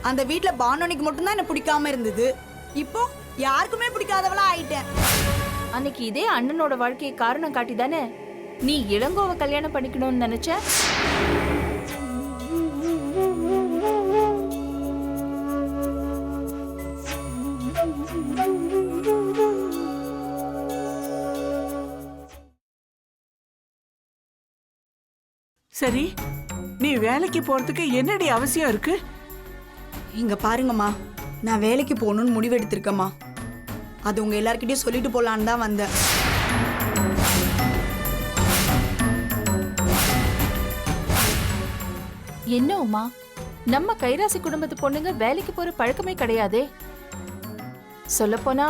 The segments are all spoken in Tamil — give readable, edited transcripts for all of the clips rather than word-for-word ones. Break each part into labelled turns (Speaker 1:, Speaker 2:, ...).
Speaker 1: அந்த வீட்ல பானோனிக்கு மட்டும்தான் என்ன பிடிக்காம இருந்தது. இப்போ யாருக்குமே பிடிக்காதவளா ஆயிட்டேன்.
Speaker 2: அன்னைக்கு இதே அண்ணனோட வாழ்க்கையை காரணம் காட்டி தானே நீ இளங்கோவை கல்யாணம் பண்ணிக்கணும்னு நினைச்ச.
Speaker 3: சரி, நீ வேலைக்கு போறதுக்கு என்னடி அவசியம் இருக்கு?
Speaker 1: இங்க பாருங்கம்மா, நான் வேலைக்கு போகணும்னு முடிவெடுத்திருக்கேம்மா. அது உங்க எல்லார்கிட்டயும் சொல்லிட்டு போலான்னு தான் வந்தேன்.
Speaker 2: என்ன உமா, நம்ம கைராசி குடும்பத்து பொண்ணுங்க வேலைக்கு போற பழக்கமே கிடையாதே. சொல்லப்போனா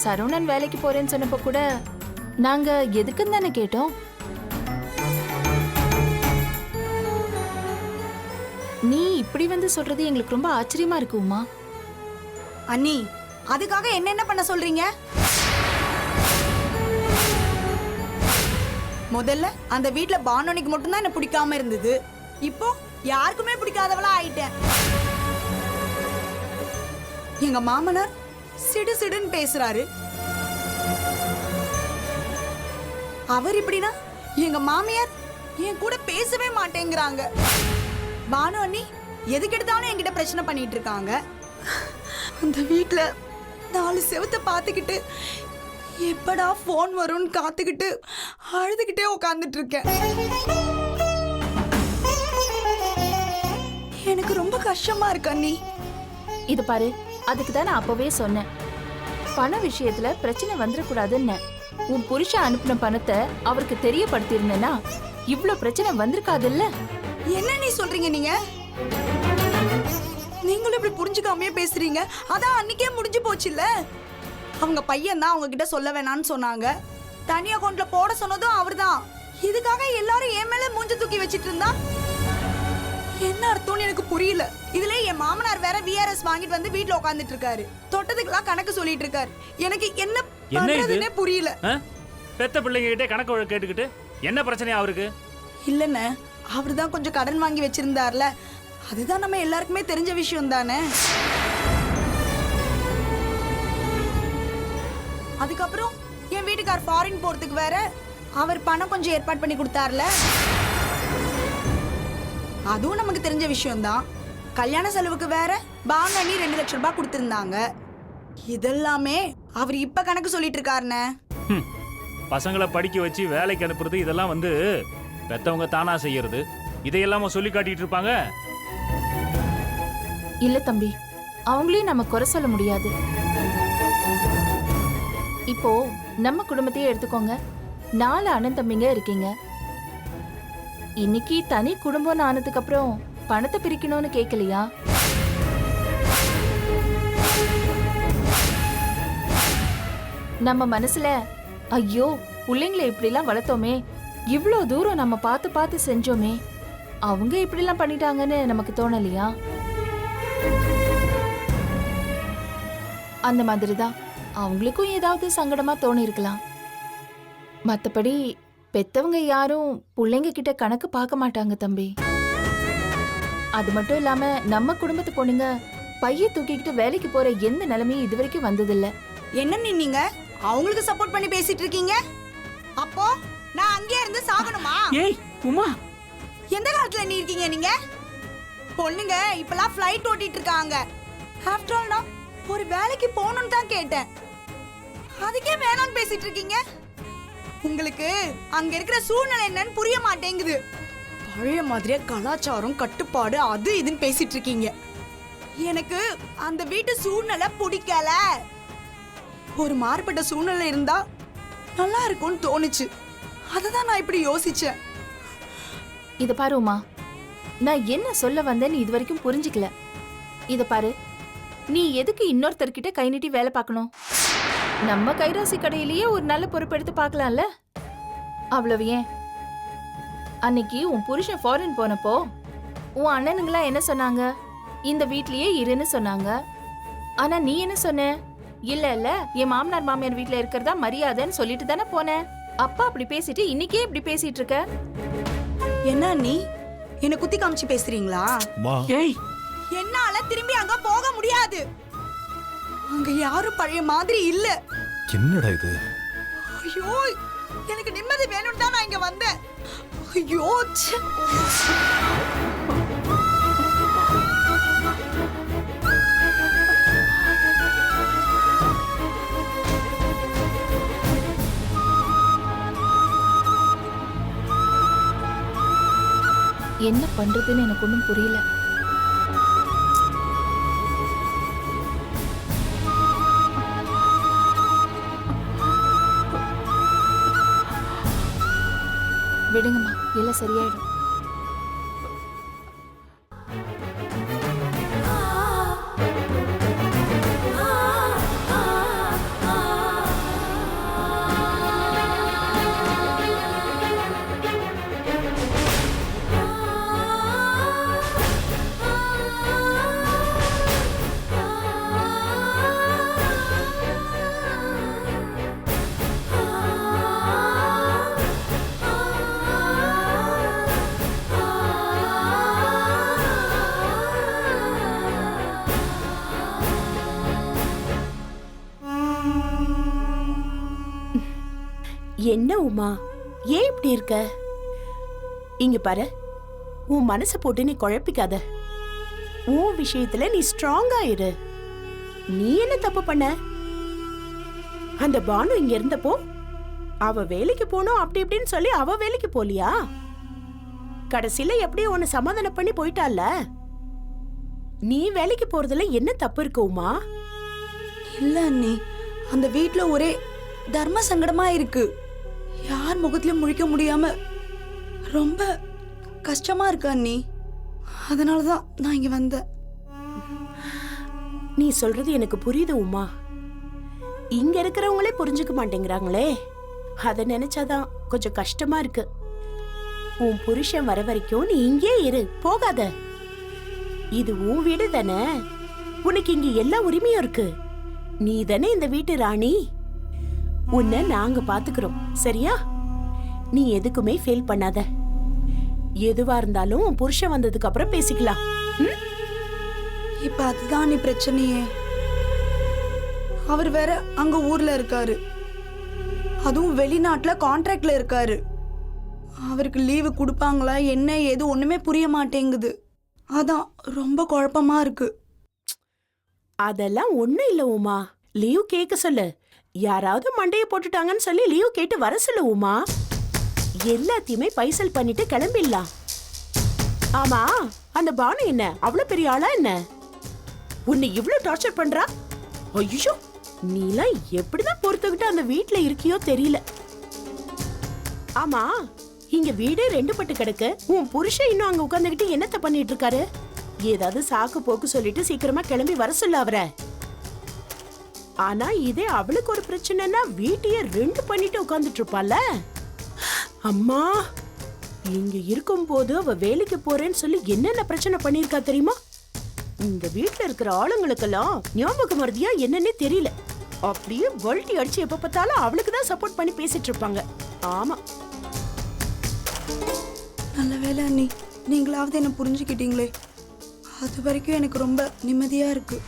Speaker 2: சரவணன் வேலைக்கு போறேன்னு சொன்னப்ப கூட நாங்க எதுக்குன்னு தானே கேட்டோம். நீ இப்படி வந்து சொல்றது எங்களுக்கு ரொம்ப ஆச்சரியமா இருக்கு உமா.
Speaker 1: அண்ணி, அதுக்காக என்ன பண்ண சொல்றீங்க? முதல்ல அந்த வீட்ல பானோனிக்கு மட்டும்தான் என்ன பிடிக்காம இருந்தது. இப்போ யாருக்குமே பிடிக்காதவளா ஆயிட்டேன். எங்க மாமனார் சிடு சிடுன்னு பேசுறாரு. அவர் இப்படின்னா எங்க மாமியார் என் கூட பேசவே மாட்டேங்கிறாங்க. பானு அண்ணி எதுக்கு எடுத்தாலும் என்கிட்ட பிரச்சனை பண்ணிட்டு இருக்காங்க. அந்த வீட்ல 4 செவத்தை பார்த்துக்கிட்டு எப்படா போன் வரும்னு காத்துக்கிட்டு அழுதுகிட்டே உட்கார்ந்துட்டு இருக்கேன். எனக்கு ரொம்ப கஷ்டமா இருக்கு அண்ணி.
Speaker 2: இது பாரு, அதுக்கு தான் நான் அப்பவே சொன்னேன், பண விஷயத்துல பிரச்சனை வந்துடக்கூடாதுன்னு. உன் புருஷன் அனுப்பின பணத்தை அவருக்கு தெரியப்படுத்திருந்தேன்னா இவ்ளோ பிரச்சனை வந்திருக்காதுல்ல.
Speaker 1: என்ன நீ சொல்றீங்க? நீங்களும் இப்படி புரிஞ்சுக்காமையே பேசுறீங்க. அதான் அன்னைக்கே முடிஞ்சு போச்சுல்ல. அவங்க பையன் தான் அவங்க கிட்ட சொல்ல வேணாம்னு சொன்னாங்க. தனி அக்கௌண்ட்ல போட சொன்னதும் அவர்தான். இதுக்காக எல்லாரும் என் மேல மூஞ்ச தூக்கி வச்சிட்டு இருந்தா என்ன அர்த்தம்னு எனக்கு புரியல. இதுல என் மாமனார் வேற விஆர்எஸ் வாங்கிட்டு வந்து வீட்ல உட்கார்ந்துட்டு இருக்காரு. தொட்டதுக்கெல்லாம் கணக்கு சொல்லிட்டு இருக்காரு. எனக்கு என்ன பண்றதுன்னே புரியல.
Speaker 4: பெத்த பிள்ளைங்க கிட்ட கணக்கு வழக்கு கேட்டுக்கிட்டு என்ன பிரச்சனை அவருக்கு?
Speaker 1: இல்லன்னு அவர்தான் கொஞ்சம் கடன் வாங்கி வச்சிருந்தார்ல, அதுதான் நம்ம எல்லாருக்குமே தெரிஞ்ச விஷயம் தானே. அதுக்கப்புறம் என் வீட்டுக்கார் ஃபாரின் போறதுக்கு வேற அவர் பணம் கொஞ்சம் ஏற்பாடு பண்ணி கொடுத்தார்ல, அதுவும் நமக்கு தெரிஞ்ச விஷயம் தான். கல்யாண செலவுக்கு வேற பாங்கண்ணி 2 லட்சம் ரூபாய் கொடுத்திருந்தாங்க. இதெல்லாமே அவர் இப்ப கணக்கு சொல்லிட்டு இருக்காருன்னு.
Speaker 4: பசங்களை படிக்க வச்சு வேலைக்கு அனுப்புறது இதெல்லாம் வந்து பெத்தவங்க தானா செய்யறது. இதையெல்லாம சொல்லி காட்டிட்டு இருப்பாங்க.
Speaker 2: இல்ல தம்பி, அவங்களையும் நம்ம குறை சொல்ல முடியாது. இப்போ நம்ம குடும்பத்தையே எடுத்துக்கோங்க. 4 அண்ணன் தம்பிங்க இருக்கீங்க. இன்னைக்கு தனி குடும்பம் ஆனதுக்கு அப்புறம் பணத்தை பிரிக்கணும்னு கேட்கலையா? நம்ம மனசுல ஐயோ பிள்ளைங்களை இப்படிலாம் வளர்த்தோமே, இவ்ளோ தூரம் நம்ம பார்த்து பார்த்து செஞ்சோமே, அவங்க இப்படிலாம் பண்ணிட்டாங்கன்னு நமக்கு தோணலையா? அந்த மாதிரிதான் அவங்களுக்கும் ஏதாவது சங்கடமா தோணி இருக்கலாம். மத்தபடி பெத்தவங்க யாரும் பிள்ளைங்க கிட்ட கணக்கு பார்க்க மாட்டாங்க தம்பி. அது மட்டும் இல்லாம நம்ம குடும்பத்து பொண்ணுங்க பைய தூக்கிக்கிட்டு வேலைக்கு போற எந்த நிலைமையும் இது வரைக்கும் வந்ததில்ல.
Speaker 1: என்ன நீங்க அவங்களுக்கு சப்போர்ட் பண்ணி பேசிட்டு இருக்கீங்க? அப்போ நான் அங்கேயே இருந்து சாகணுமா?
Speaker 3: ஏய் உமா,
Speaker 1: எந்த காலத்துல நீ இருக்கீங்க நீங்க? பொண்ணுங்க இப்பெல்லாம் ஃப்ளைட் ஓட்டிட்டு இருக்காங்க. ஆஃப்டர் ஆல் நான் ஒரு வேலைக்கு போகணும்னு தான் கேட்டேன். அதுக்கே வேணாம்னு பேசிட்டு இருக்கீங்க. உங்களுக்கு அங்க இருக்கிற சூழ்நிலை என்னன்னு புரிய மாட்டேங்குது. பழைய மாதிரியே கலாச்சாரம் கட்டுப்பாடு அது இதுன்னு பேசிட்டு இருக்கீங்க. எனக்கு அந்த வீட்டு சூழ்நிலை பிடிக்கல. ஒரு மாறுபட்ட சூழ்நிலை இருந்தா நல்லா இருக்கும்னு தோணுச்சு. அததான் நான் இப்படி யோசிச்சேன்.
Speaker 2: இத பாரு உமா, நான் என்ன சொல்ல வந்தேன்னு இது வரைக்கும் புரிஞ்சுக்கல. இத பாரு, நீ எதுக்கு இன்னொருத்தர்கிட்ட கை நீட்டி வேலை பார்க்கணும்? நம்ம கைராசி கடையிலேயே ஒரு நல்ல பொறுப்பெடுத்து பார்க்கலாம்ல. அவ்வளவு ஏன், அன்னைக்கு உன் புருஷன் ஃபாரின் போனப்போ உன் அண்ணனுங்களா என்ன சொன்னாங்க? இந்த வீட்லயே இருன்னு சொன்னாங்க. ஆனா நீ என்ன சொன்ன? இல்ல இல்ல, என் மாமனார் மாமியார் வீட்ல இருக்கிறதா மரியாதைன்னு சொல்லிட்டு தானே போனேன். அப்பா அப்படி பேசிட்டு இன்னைக்கே இப்படி பேசிட்டு இருக்க.
Speaker 1: என்ன நீ என்ன குத்தி காமிச்சு பேசுறீங்களா?
Speaker 3: ஏய்
Speaker 1: என்னால திரும்பி அங்க அங்க யாரும் பழைய மாதிரி இல்ல.
Speaker 5: என்னடா இது?
Speaker 1: ஐயோ, எனக்கு நிம்மதி வேணும்னு தான் நான் இங்க வந்தேன். ஐயோ ச்சே.
Speaker 2: என்ன பண்றதுன்னு எனக்கு ஒன்றும் புரியல. விடுங்கம்மா, எல்லாம் சரியாயிடும்.
Speaker 6: என்ன உமா, ஏன் இப்படி இருக்க? இங்க பாரு, உன் மனச போட்டு நீ குழப்பிக்காத. உன் விஷயத்துல நீ ஸ்ட்ராங்கா இரு. நீ என்ன தப்பு பண்ண? அந்த பானு இங்க இருந்தப்போ அவ வேலைக்கு போனோம் அப்படி இப்படின்னு சொல்லி அவ வேலைக்கு போலியா? கடைசியில எப்படியும் உன்னை சமாதானம் பண்ணி போயிட்டால. நீ வேலைக்கு போறதுல என்ன தப்பு இருக்கு உமா?
Speaker 1: இல்ல அண்ணி, அந்த வீட்ல ஒரே தர்ம சங்கடமா இருக்கு. யார் முகத்திலும் முழிக்க முடியாம ரொம்ப கஷ்டமா இருக்கு அண்ணி. அதனாலதான் நான் இங்க வந்தேன்.
Speaker 6: நீ சொல்றது எனக்கு புரியுது உமா. இங்க இருக்கிறவங்களே புரிஞ்சுக்க மாட்டேங்கிறாங்களே, அத நினைச்சாதான் கொஞ்சம் கஷ்டமா இருக்கு. உன் புருஷன் வர வரைக்கும் நீ இங்கே இரு, போகாத. இது உன் வீடு தானே, உனக்கு இங்க எல்லா உரிமையும் இருக்கு. நீ தானே இந்த வீட்டு ராணி. உன்னை நாங்க பாத்துக்கிறோம், சரியா? நீ எதுக்குமே ஃபீல் பண்ணாத. எதுவா இருந்தாலும் உன் புருஷன் வந்ததுக்கு அப்புறம் பேசிக்கலாம்.
Speaker 1: இப்ப அதுதான் நீ பிரச்சனையே. அவர் வேற அங்க ஊர்ல இருக்காரு, அதுவும் வெளிநாட்டுல கான்ட்ராக்ட்ல இருக்காரு. அவருக்கு லீவு கொடுப்பாங்களா என்ன ஏது ஒண்ணுமே புரிய மாட்டேங்குது. அதான் ரொம்ப குழப்பமா இருக்கு.
Speaker 6: அதெல்லாம் ஒண்ணும் இல்ல உமா, லீவ் கேட்க சொல்லு. யாராவது மண்டைய போட்டுட்டாங்கன்னு சொல்லி லீவ் கேட்டு வர சொல்லு உமா. எல்லாத்தையுமே பைசல் பண்ணிட்டு கிளம்பிடலாம். ஆமா, அந்த பானு என்ன அவ்வளவு பெரிய ஆளா என்ன? உன்னை இவ்வளவு டார்ச்சர் பண்றா? ஐயோ, நீலாம் எப்படிதான் பொறுத்துக்கிட்டு அந்த வீட்ல இருக்கியோ தெரியல. ஆமா, இங்க வீடே 2 பட்டு கிடக்கு. உன் புருஷன் இன்னும் அங்க உட்கார்ந்துகிட்டு என்னத்த பண்ணிட்டு இருக்காரு? ஏதாவது சாக்கு போக்கு சொல்லிட்டு சீக்கிரமா கிளம்பி வர சொல்லு அவரை. ஆனா இதே அவளுக்கு ஒரு பிரச்சனைனா வீட்டையே 2 பண்ணிட்டு உட்கார்ந்துட்டு இருப்பால. அம்மா, இங்க இருக்கும் போது அவ வேலைக்கு போறேன்னு சொல்லி என்னென்ன பிரச்சனை பண்ணிருக்கா தெரியுமா? இந்த வீட்டுல இருக்கிற ஆளுங்களுக்கெல்லாம் ஞாபகம் மறதியா என்னன்னே தெரியல. அப்படியே வல்ட்டி அடிச்சு எப்ப பார்த்தாலும் அவளுக்கு தான் சப்போர்ட் பண்ணி பேசிட்டு இருப்பாங்க. ஆமா,
Speaker 1: நல்ல வேளை அண்ணி, நீங்களாவது என்ன புரிஞ்சுக்கிட்டீங்களே. அது வரைக்கும் எனக்கு ரொம்ப நிம்மதியா இருக்கு.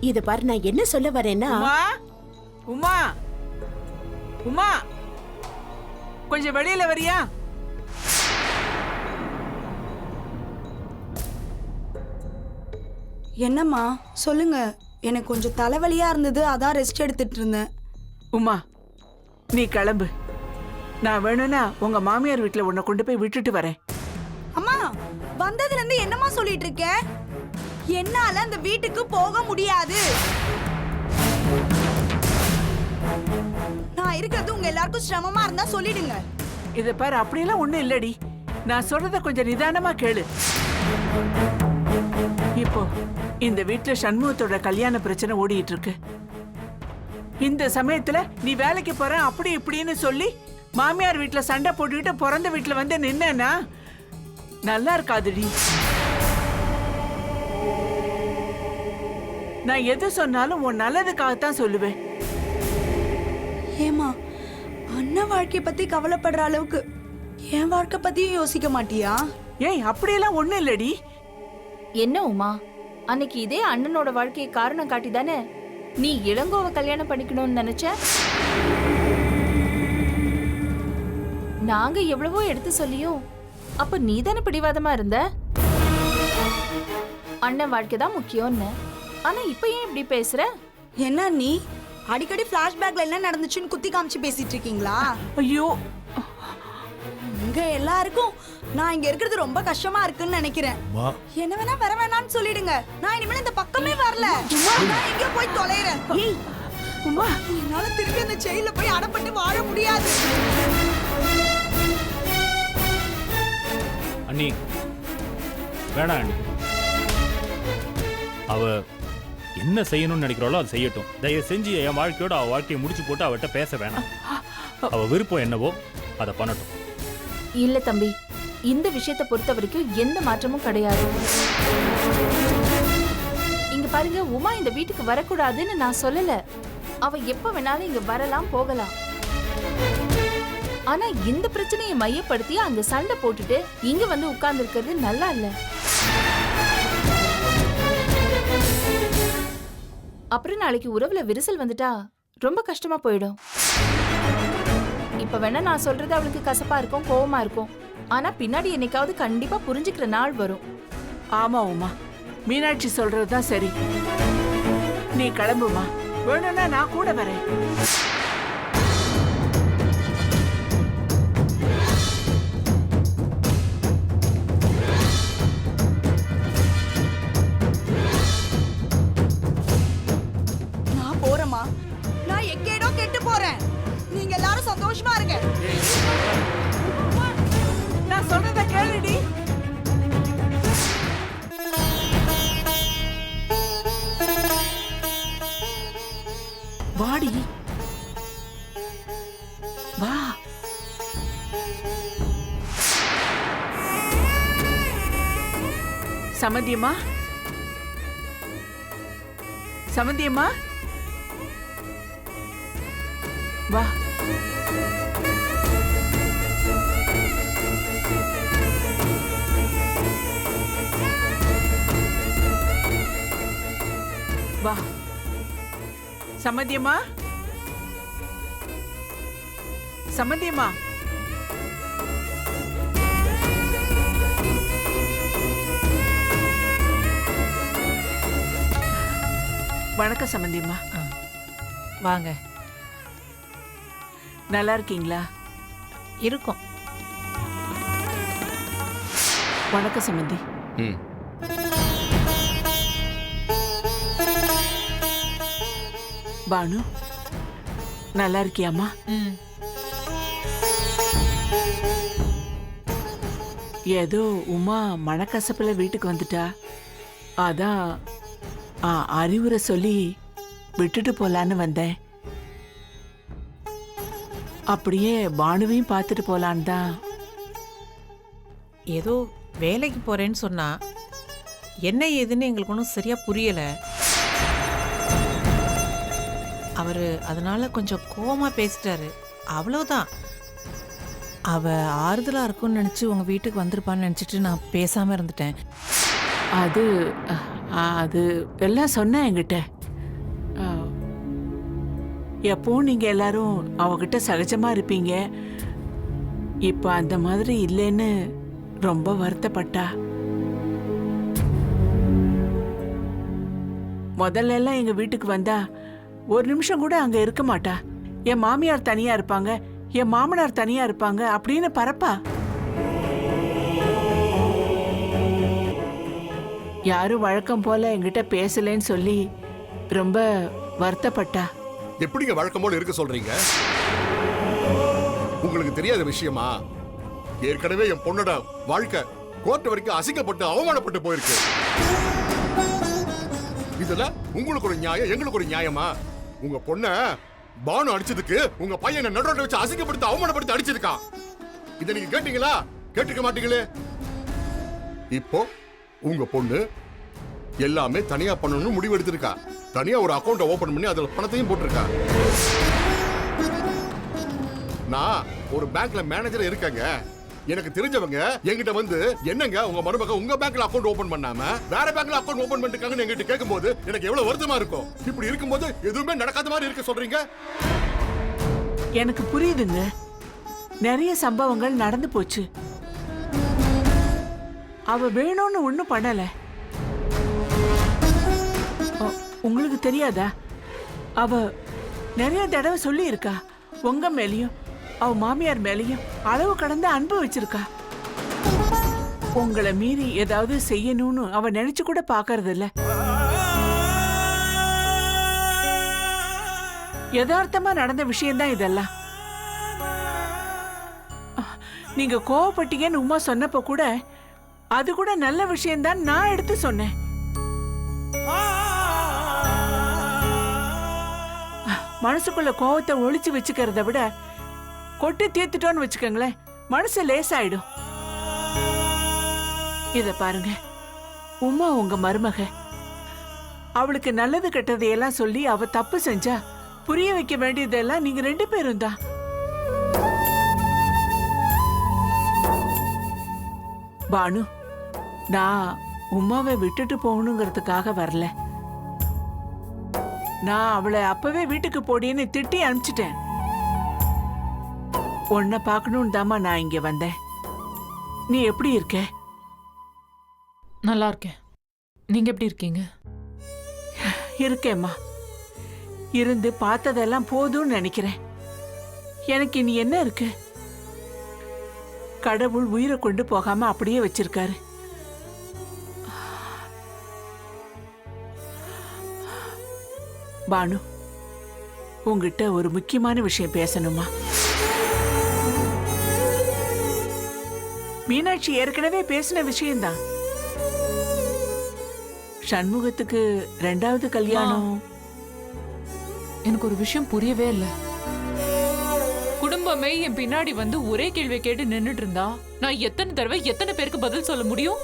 Speaker 6: இத பாரு, நான் என்ன சொல்ல வரேன்னா,
Speaker 3: உமா, உமா, உமா, கொஞ்சம் வெளியில வரியா?
Speaker 1: என்னம்மா சொல்லுங்க. எனக்கு கொஞ்சம் தலைவலியா இருந்தது, அதான் ரெஸ்ட் எடுத்துட்டு இருந்தேன்.
Speaker 3: உமா, நீ கிளம்பு. நான் வேணும்னா உங்க மாமியார் வீட்டுல உன்னை கொண்டு போய் விட்டுட்டு வரேன்.
Speaker 1: அம்மா, வந்ததுல இருந்து என்னம்மா சொல்லிட்டு இருக்க? என்னால அந்த வீட்டுக்கு போக முடியாது. நான் இருக்கிறது உங்க எல்லாருக்கும் சிரமமா இருந்தா சொல்லிடுங்க.
Speaker 3: இத பாரு, அப்படியெல்லாம் ஒண்ணும் இல்லடி. நான் சொல்றத கொஞ்சம் நிதானமா கேளு. இப்போ இந்த வீட்டுல சண்முகத்தோட கல்யாண பிரச்சனை ஓடிட்டு இருக்கு. இந்த சமயத்துல நீ வேலைக்கு போற அப்படி இப்படின்னு சொல்லி மாமியார் வீட்டுல சண்டை போட்டுக்கிட்டு பிறந்த வீட்டுல வந்து நின்னா நல்லா இருக்காதுடி. நான் எது சொன்னாலும் உன் நல்லதுக்காகத்தான் சொல்லுவேன்.
Speaker 1: ஏமா அண்ணன் வாழ்க்கைய பத்தி கவலைப்படுற அளவுக்கு என் வாழ்க்கை பத்தியும் யோசிக்க மாட்டியா?
Speaker 3: ஏய் அப்படியெல்லாம் ஒண்ணும் இல்லடி.
Speaker 2: என்ன உமா, அன்னைக்கு இதே அண்ணனோட வாழ்க்கையை காரணம் காட்டி தானே நீ இளங்கோவை கல்யாணம் பண்ணிக்கணும்னு நினைச்ச? நாங்க எவ்வளவோ எடுத்து சொல்லியும் அப்ப நீ தானே பிடிவாதமா இருந்த. அண்ணன் வாழ்க்கை தான் முக்கியம்னு. ஆனா இப்ப ஏன் இப்படி பேசுற?
Speaker 1: என்ன நீ அடிக்கடி பிளாஷ்பேக்ல என்ன நடந்துச்சுன்னு குத்தி காமிச்சு பேசிட்டு இருக்கீங்களா?
Speaker 3: ஐயோ,
Speaker 1: உங்க எல்லாருக்கும் நான் இங்க இருக்கிறது ரொம்ப கஷ்டமா இருக்குன்னு நினைக்கிறேன். என்ன வேணா வர வேணாம்னு சொல்லிடுங்க. நான் இனிமேல் இந்த பக்கமே வரல. நான் எங்க போய் தொலைறேன்.
Speaker 3: ஏய் உமா,
Speaker 1: என்னால திருப்பி அந்த ஜெயில போய் அடப்பட்டு வாழ முடியாது.
Speaker 4: அண்ணி வேணாம் அண்ணி. அவ என்ன செய்யணும்னு நினைக்கிறாளோ அதை செய்யட்டும். தயவு செஞ்சு என் வாழ்க்கையோட அவ வாழ்க்கையை முடிச்சு போட்டு அவட்ட பேச வேணாம். அவ விருப்பம் என்னவோ அதை பண்ணட்டும்.
Speaker 2: இல்ல தம்பி, இந்த விஷயத்தை பொறுத்த வரைக்கும் எந்த மாற்றமும் கிடையாது. இங்க பாருங்க, உமா இந்த வீட்டுக்கு வரக்கூடாதுன்னு நான் சொல்லல. அவ எப்ப வேணாலும் இங்க வரலாம் போகலாம். ஆனா இந்த பிரச்சனையை மையப்படுத்தி அங்க சண்டை போட்டுட்டு இங்க வந்து உட்கார்ந்து இருக்கிறது நல்லா இல்ல. அப்புறம் நாளைக்கு உறவுல விரிசல் வந்துட்டா ரொம்ப கஷ்டமா போயிடும். இப்ப வேணா நான் சொல்றது அவளுக்கு கசப்பா இருக்கும், கோவமா இருக்கும். ஆனா பின்னாடி என்னைக்காவது கண்டிப்பா புரிஞ்சுக்கிற நாள் வரும்.
Speaker 3: ஆமா உமா, மீனாட்சி சொல்றதுதான் சரி. நீ கிளம்புமா, வேணும்னா நான் கூட வரேன்.
Speaker 1: நான் போறேமா. நான் எங்கேடோ கெட்டு போறேன். நீங்க எல்லாரும் சந்தோஷமா இருங்க.
Speaker 3: நான் சொல்றத கேளுடி. வாடி வா. சமந்தியம்மா, சமந்தியம்மா வா. வா சம்மந்தியம்மா, சம்மந்தியம்மா. வணக்கம் சம்மந்தியம்மா.
Speaker 5: வாங்க.
Speaker 3: நல்லா இருக்கீங்களா?
Speaker 5: இருக்கும்.
Speaker 3: வணக்கம் சம்மந்தி. பானு, நல்லா இருக்கியாமா? ஏதோ உமா மனக்கசப்புல வீட்டுக்கு வந்துட்டா, அதான் அறிவுரை சொல்லி விட்டுட்டு போலான்னு வந்தேன். அப்படியே பானுவையும் பார்த்துட்டு போலான்னு தான்.
Speaker 5: ஏதோ வேலைக்கு போறேன்னு சொன்னா என்ன ஏதுன்னு எங்களுக்கு ஒன்றும் சரியா புரியல. அவரு அதனால கொஞ்சம் கோவமா பேசிட்டாரு, அவ்வளவுதான். அவ ஆறுதலா இருக்கும்னு நினைச்சு உங்க வீட்டுக்கு வந்திருப்பான்னு நினைச்சிட்டு நான் பேசாம இருந்துட்டேன்.
Speaker 3: அது அது எல்லாம் சொன்னேன் என்கிட்ட. எப்பவும் நீங்க எல்லாரும் அவகிட்ட சகஜமா இருப்பீங்க. இப்ப அந்த மாதிரி இல்லைன்னு ரொம்ப வருத்தப்பட்டா. முதல்ல எல்லாம் எங்க வீட்டுக்கு வந்தா ஒரு நிமிஷம் கூட அங்க இருக்க மாட்டா. என் மாமியார் தனியா இருப்பாங்க, என் மாமனார் தனியா இருப்பாங்க அப்படின்னு பரப்பா. யாரும் வழக்கம் போல என்கிட்ட பேசலன்னு சொல்லி ரொம்ப வருத்தப்பட்டா.
Speaker 7: எப்படிங்க வழக்கம் போல இருக்க சொல்றீங்க? உங்களுக்கு தெரியாத விஷயமா? ஏற்கனவே என் பொண்ணோட வாழ்க்கை கோர்ட் வரைக்கும் அசிங்கப்பட்டு அவமானப்பட்டு போயிருக்கு. இதுல உங்களுக்கு ஒரு நியாயம், எங்களுக்கு ஒரு நியாயமா? உங்க பொண்ண பானு அடிச்சதுக்கு உங்க பையனை நடுரோட்ல வச்சு அசிங்கப்படுத்தி அவமானப்படுத்தி அடிச்சிருக்கான். இதை நீங்க கேட்டீங்களா? கேட்டுக்க மாட்டீங்களே. இப்போ உங்க பொண்ணு எல்லாமே தனியா பண்ணணும்னு முடிவு எடுத்திருக்கா. தனியா ஒரு அக்கௌண்ட் ஓபன் பண்ணி அதுல பணத்தையும் போட்டிருக்கா. நான் ஒரு பேங்க்ல மேனேஜர் இருக்கேங்க. எனக்கு தெரிஞ்சவங்க என்கிட்ட வந்து என்னங்க உங்க மருமக உங்க பேங்க்ல அக்கவுண்ட் ஓபன் பண்ணாம வேற பேங்க்ல அக்கவுண்ட் ஓபன் பண்ணிருக்காங்கன்னு என்கிட்ட கேட்கும்போது எனக்கு எவ்வளவு வருத்தமா இருக்கும். இப்படி இருக்கும்போது எதுவுமே நடக்காத மாதிரி இருக்க சொல்றீங்க.
Speaker 3: எனக்கு புரியுதுங்க, நிறைய சம்பவங்கள் நடந்து போச்சு. அவ வேணும்னு ஒண்ணும் பண்ணல. உங்களுக்கு தெரியாதா, அவ நிறைய தடவை சொல்லி இருக்கா உங்க மேலயும் அவ மாமியார் மேலயும் அளவு கடந்த அன்பு வச்சிருக்கா. உங்களை மீறி ஏதாவது செய்யணும்னு அவ நினைச்சு கூட பாக்கறது இல்ல. யதார்த்தமா நடந்த விஷயம்தான் இதெல்லாம். நீங்க கோவப்பட்டீங்கன்னு உமா சொன்னப்ப கூட அது கூட நல்ல விஷயம்தான் நான் எடுத்து சொன்னேன். மனசுக்குள்ள கோவத்தை ஒளிச்சு வச்சுக்கிறத விட கொட்டி தீர்த்துட்டோன்னு வச்சுக்கோங்களேன், மனசு லேசாயிடும். இத பாருங்க, உமா உங்க மருமக. அவளுக்கு நல்லது கெட்டதையெல்லாம் சொல்லி அவ தப்பு செஞ்சா புரிய வைக்க வேண்டியதெல்லாம் நீங்க 2 பேரும் தான். பானு, நான் உமாவை விட்டுட்டு போகணுங்கிறதுக்காக வரல. நான் அவளை அப்பவே வீட்டுக்கு போடின்னு திட்டி அனுப்பிச்சிட்டேன். உன்னை பார்க்கணும்னு தாமா நான் இங்க வந்தேன். நீ எப்படி இருக்க?
Speaker 8: நல்லா இருக்கேன். நீங்க எப்படி இருக்கீங்க?
Speaker 3: இருக்கேம்மா. இருந்து பார்த்ததெல்லாம் போதும்னு நினைக்கிறேன். எனக்கு இனி என்ன இருக்கு? கடவுள் உயிரை கொண்டு போகாம அப்படியே வச்சிருக்காரு. பானு, உங்ககிட்ட ஒரு முக்கியமான விஷயம் பேசணுமா? மீனாட்சி ஏற்கனவே பேசின விஷயம்தான். சண்முகத்துக்கு 2வது கல்யாணம்.
Speaker 8: எனக்கு ஒரு விஷயம் புரியவே இல்ல. குடும்பமே என் பின்னாடி வந்து ஒரே கேள்வியை கேட்டு நின்னுட்டு இருந்தா நான் எத்தனை தடவை எத்தனை பேருக்கு பதில் சொல்ல முடியும்?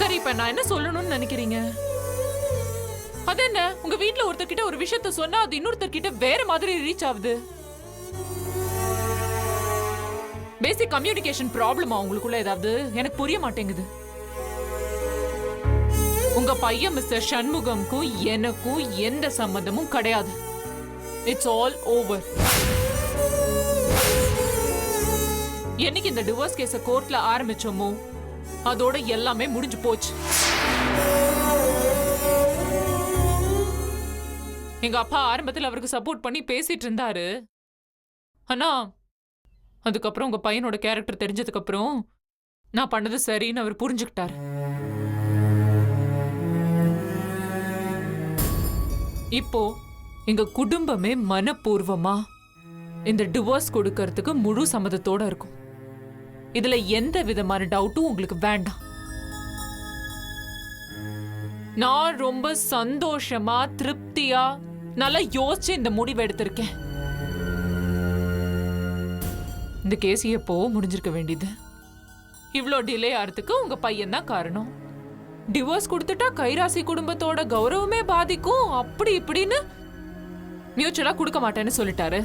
Speaker 8: சரி, இப்ப நான் என்ன சொல்லணும்னு நினைக்கிறீங்க? அது என்ன, உங்க வீட்ல ஒருத்தர்கிட்ட ஒரு விஷயத்த சொன்னா அது இன்னொருத்தர்கிட்ட வேற மாதிரி ரீச் ஆகுது. பேசிக் கம்யூனிகேஷன் ப்ராப்ளமா உங்களுக்குள்ள ஏதாவது? எனக்கு புரிய மாட்டேங்குது. உங்க பையன் மிஸ்டர் சண்முகம்க்கும் எனக்கும் எந்த சம்மந்தமும் கிடையாது. It's all over. என்னைக்கு இந்த டிவோர்ஸ் கேஸ கோர்ட்ல ஆரம்பிச்சோமோ அதோட எல்லாமே முடிஞ்சு போச்சு. எங்க அப்பா ஆரம்பத்தில் அவருக்கு சப்போர்ட் பண்ணி பேசிட்டு இருந்தாரு. ஆனா அதுக்கப்புறம் உங்க பையனோட கேரக்டர் தெரிஞ்சதுக்கு அப்புறம் நான் பண்ணது சரின்னு அவர் புரிஞ்சுக்கிட்டாரு. இப்போ எங்க குடும்பமே மனப்பூர்வமா இந்த டிவோர்ஸ் கொடுக்கறதுக்கு முழு சம்மதத்தோட இருக்கும். இதுல எந்த விதமான டவுட்டும் உங்களுக்கு வேண்டாம். நான் ரொம்ப சந்தோஷமா திருப்தியா நல்லா யோசிச்சு இந்த முடிவு எடுத்திருக்கேன். இந்த கேஸ் எப்போ முடிஞ்சிருக்க வேண்டியது. இவ்ளோ டிலே ஆறதுக்கு உங்க பையன் தான் காரணம். டிவோர்ஸ் கொடுத்துட்டா கைராசி குடும்பத்தோட கௌரவமே பாதிக்கும், அப்படி இப்படின்னு மியூச்சுவலா கொடுக்க மாட்டேன்னு சொல்லிட்டாரு.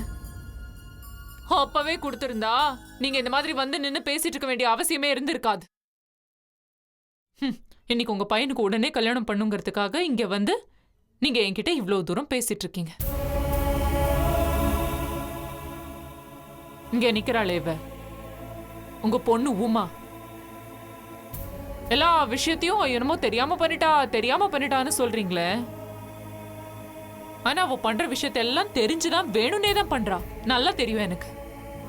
Speaker 8: அப்பவே கொடுத்திருந்தா நீங்க இந்த மாதிரி வந்து நின்னு பேசிட்டு இருக்க வேண்டிய அவசியமே இருந்திருக்காது. இன்னைக்கு உங்க பையனுக்கு உடனே கல்யாணம் பண்ணுங்கிறதுக்காக இங்க வந்து நீங்க என்கிட்ட இவ்வளவு தூரம் பேசிட்டு இருக்கீங்க. இங்க நிக்கிறாளே இவ உங்க பொண்ணு உமா. எல்லா விஷயத்தையும் என்னமோ தெரியாம பண்ணிட்டான்னு சொல்றீங்களே. ஆனா அவ பண்ற விஷயத்த எல்லாம் தெரிஞ்சுதான் வேணும்னே தான் பண்றா. நல்லா தெரியும் எனக்கு.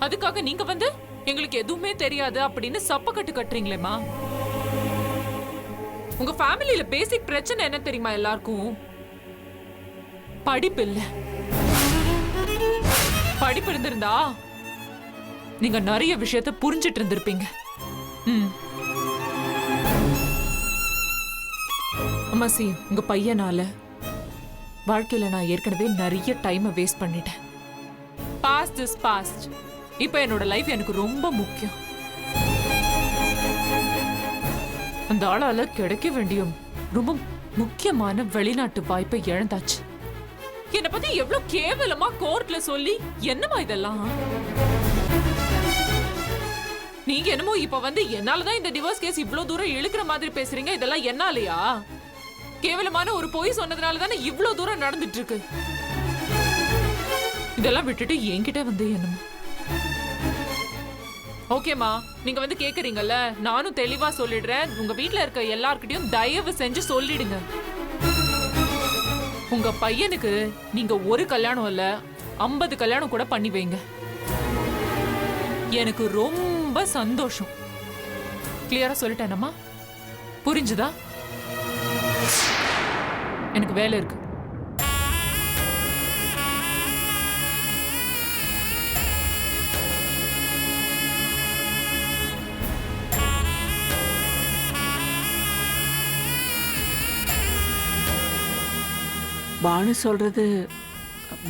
Speaker 8: அதுக்காக நீங்க வந்து எங்களுக்கு எதுவுமே தெரியாது அப்படின்னு சப்பக்கட்டு கட்டுறீங்களேமா. உங்க ஃபேமிலியில பேசிக் பிரச்சனை என்ன தெரியுமா? எல்லாருக்கும் படிப்பு இல்ல. படிப்பு இருந்திருந்தா நீங்க நிறைய விஷயத்த புரிஞ்சிட்டு இருந்திருப்பீங்க. அம்மா சி, உங்க பையனால வாழ்க்கையில நான் ஏற்கனவே நிறைய டைமை வேஸ்ட் பண்ணிட்டேன். Past is past. இப்போ என்னோட லைஃப் எனக்கு ரொம்ப முக்கியம். அந்த ஆளால கிடைக்க வேண்டிய ரொம்ப முக்கியமான வெளிநாட்டு வாய்ப்பை இழந்தாச்சு. என்ன பத்தி எவ்வளவு கேவலமா கோர்ட்ல சொல்லி என்னமா இதெல்லாம்? நீங்க என்னமோ இப்ப வந்து என்னாலதான் இந்த டிவோர்ஸ் கேஸ் இவ்ளோ தூரம் இழுக்கிற மாதிரி பேசுறீங்க. இதெல்லாம் என்னாலயா? கேவலமான ஒரு பொய் சொன்னதுனால தானே இவ்ளோ தூரம் நடந்துட்டு இருக்கு. இதெல்லாம் விட்டுட்டு என்கிட்ட வந்து என்னமா? ஓகேமா, நீங்க வந்து கேக்குறீங்கல்ல, நானும் தெளிவா சொல்லிடுறேன். உங்க வீட்ல இருக்க எல்லார்கிட்டயும் தயவு செஞ்சு சொல்லிடுங்க. உங்க பையனுக்கு நீங்க ஒரு கல்யாணம் இல்ல 50 கல்யாணம் கூட பண்ணி வைங்க. எனக்கு ரொம்ப சந்தோஷம். கிளியரா சொல்லிட்டேனம்மா? புரிஞ்சுதா? எனக்கு வேலை இருக்கு.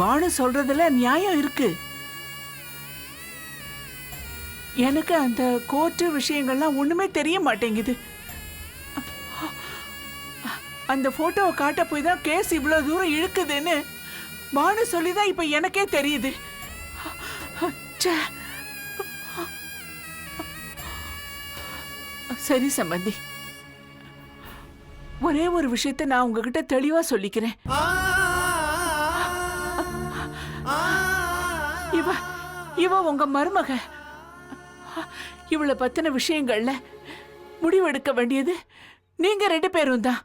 Speaker 3: பானு சொல்றதுல நியாயம் இருக்கு. எனக்கு அந்த கோர்ட்டு விஷயங்கள்லாம் ஒண்ணுமே தெரிய மாட்டேங்குது. அந்த போட்டோவை காட்ட போய் தான் கேஸ் இவ்வளவு தூரம் இழுக்குதுன்னு பானு சொல்லிதான் இப்ப எனக்கே தெரியுது. ச்சே. சரி சம்பந்தி, ஒரே ஒரு விஷயத்தை நான் உங்ககிட்ட தெளிவா சொல்லிக்கிறேன். இவ உங்க மருமக. இவளை பத்தின விஷயங்கள்ல முடிவெடுக்க வேண்டியது நீங்க 2 பேரும் தான்.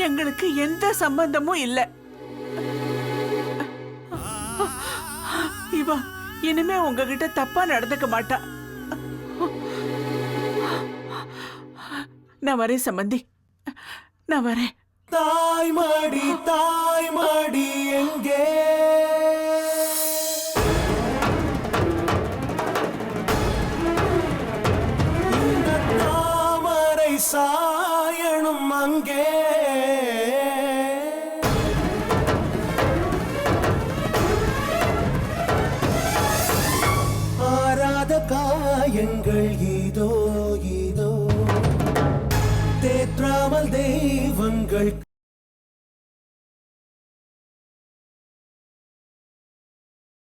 Speaker 3: எங்களுக்கு எந்த சம்பந்தமும் இல்ல. இவ இனிமே உங்ககிட்ட தப்பா நடந்துக்க மாட்டா. நான் வரேன் சம்பந்தி, நான் வரேன்.
Speaker 9: தாய்மடி தாய்மடி எங்கே? இந்த தாமரை சாயணும் அங்கே. ஆராத காயங்கள் இதோ இதோ தேற்றாமல் தெய்வ